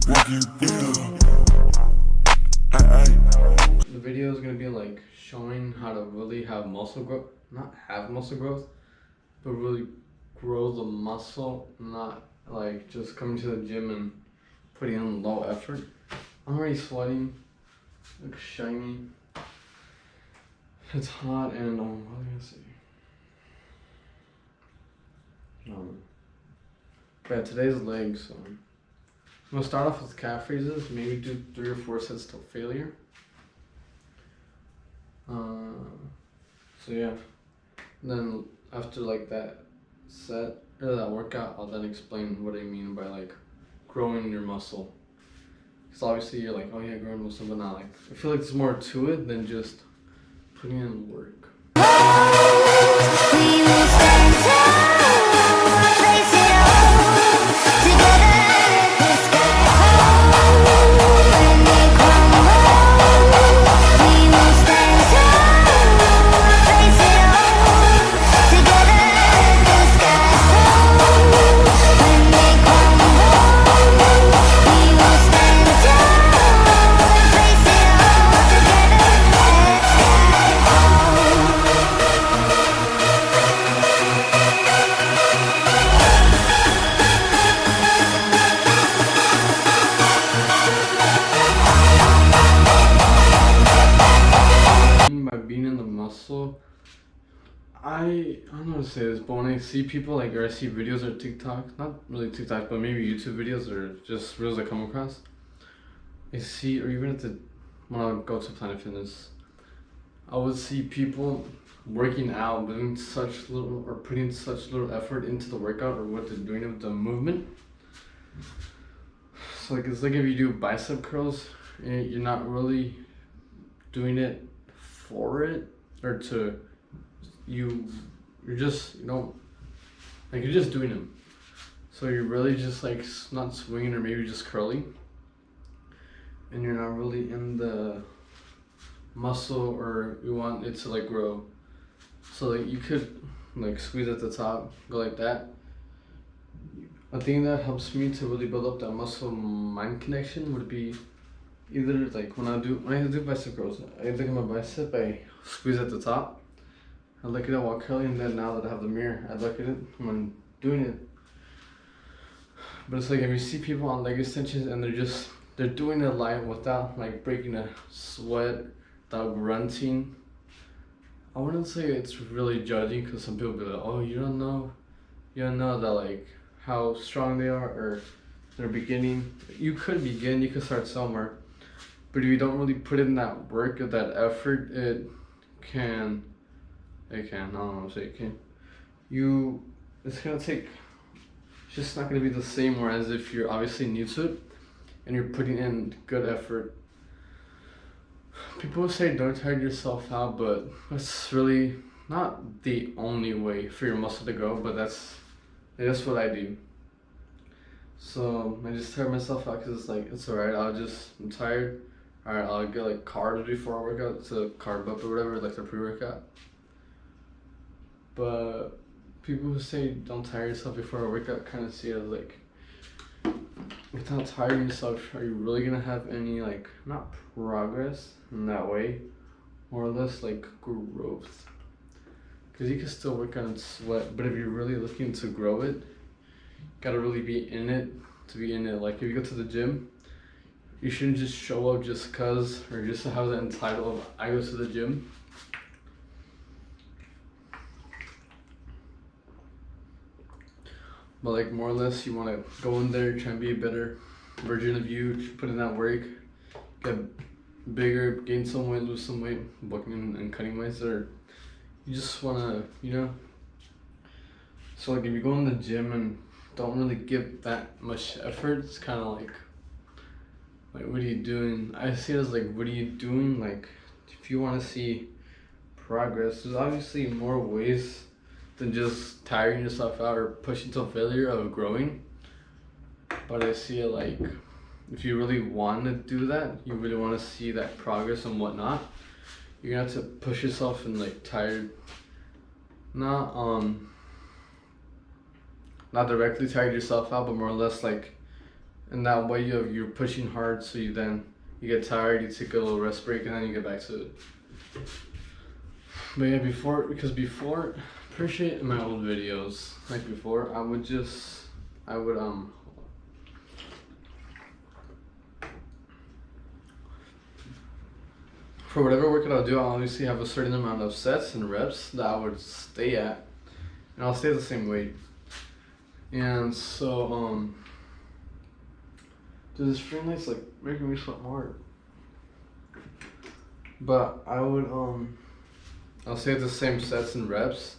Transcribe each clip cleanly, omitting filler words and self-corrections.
The video is gonna be like showing how to really have muscle growth, not have muscle growth, but really grow the muscle, not like just coming to the gym and putting in low effort. I'm already sweating, look shiny. It's hot and what was I gonna say? But yeah, today's legs. So I'm gonna start off with calf raises. Maybe do 3 or 4 sets till failure. So yeah. And then after like that set or that workout, I'll then explain what I mean by like growing your muscle. Because obviously you're like, oh yeah, growing muscle, but not like. I feel like there's more to it than just putting in work. I don't know how to say this, but when I see people like, or I see videos or TikTok, not really TikTok, but maybe YouTube videos or just reels I come across, I see, or even when I go to Planet Fitness, I would see people working out, doing such little, or putting such little effort into the workout or what they're doing with the movement. So like, it's like if you do bicep curls, you're not really doing it for it, or to, you're just, like you're just doing them. So you're really just like not swinging or maybe just curling. And you're not really in the muscle or you want it to like grow. So like you could like squeeze at the top, go like that. A thing that helps me to really build up that muscle mind connection would be either like when I do bicep curls, I look at my bicep, I squeeze at the top. I look at it while curling, and then now that I have the mirror, I look at it when I'm doing it. But it's like if you see people on leg extensions and they're doing it live without like breaking a sweat, without grunting. I wouldn't say it's really judging, because some people be like, oh, you don't know that like how strong they are or they're beginning. You could begin, you could start somewhere, but if you don't really put in that work or that effort, I don't know, say it can. It's gonna take, it's just not gonna be the same, whereas if you're obviously new to it and you're putting in good effort. People say don't tire yourself out, but that's really not the only way for your muscle to grow, but that's what I do. So I just tire myself out because it's like, it's alright, I'm tired. Alright, I'll get like carbs before I work out to carb up or whatever, like the pre-workout. But people who say don't tire yourself before a workout kind of see it as like, without tiring yourself, are you really gonna have any like, not progress in that way, more or less like growth? Because you can still work out and sweat, but if you're really looking to grow it, you gotta really be in it to be in it. Like if you go to the gym, you shouldn't just show up just cause, or just to have that title of I go to the gym. But like more or less, you want to go in there, try and be a better version of you, put in that work, get bigger, gain some weight, lose some weight, bulking and cutting weights, or you just want to, So like if you go in the gym and don't really give that much effort, it's kind of like what are you doing? I see it as like, what are you doing? Like if you want to see progress, there's obviously more ways than just tiring yourself out or pushing to failure of growing. But I see it like, if you really want to do that, you really want to see that progress and whatnot, you're gonna have to push yourself and like tired, not directly tire yourself out, but more or less like and that way you're pushing hard, so you get tired, you take a little rest break, and then you get back to it. But yeah, before, appreciate my old videos, like before, I would for whatever workout I'll do, I'll obviously have a certain amount of sets and reps that I would stay at, and I'll stay the same weight. And so, dude, this frame light's like making me sweat more. But I would, I'll stay at the same sets and reps.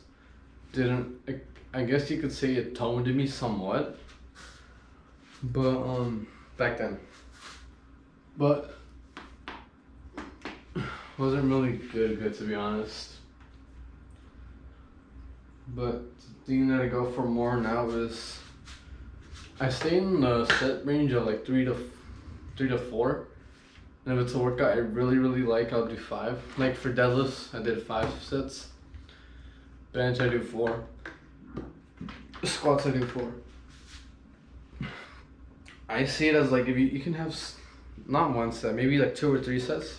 I guess you could say it toned me somewhat, but back then. But wasn't really good to be honest. But the thing that I go for more now is I stay in the set range of like 3 to 4. And if it's a workout I really like, I'll do 5. Like for deadlifts, I did 5 sets. Bench, I do 4. Squats, I do 4. I see it as like, if you can have not one set, maybe like 2 or 3 sets.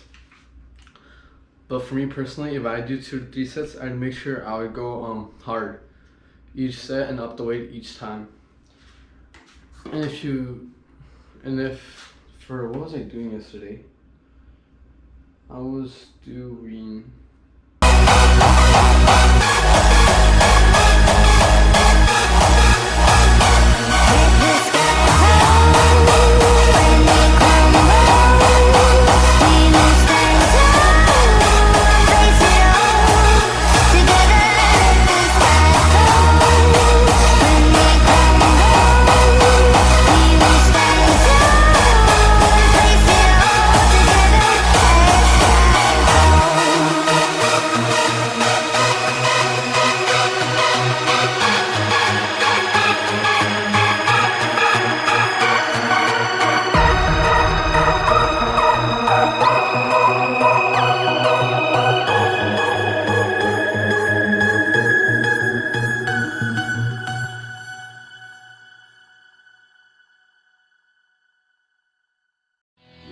But for me personally, if I do 2 to 3 sets, I'd make sure I would go hard each set and up the weight each time. And if for what was I doing yesterday? I was doing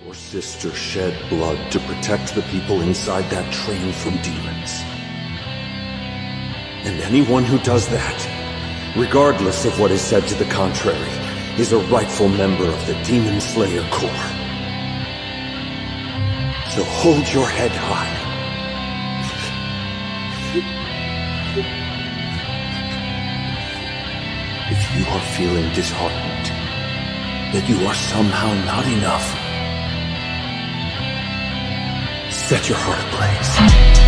Your sister shed blood to protect the people inside that train from demons. And anyone who does that, regardless of what is said to the contrary, is a rightful member of the Demon Slayer Corps. So hold your head high. If you are feeling disheartened, that you are somehow not enough, set your heart ablaze.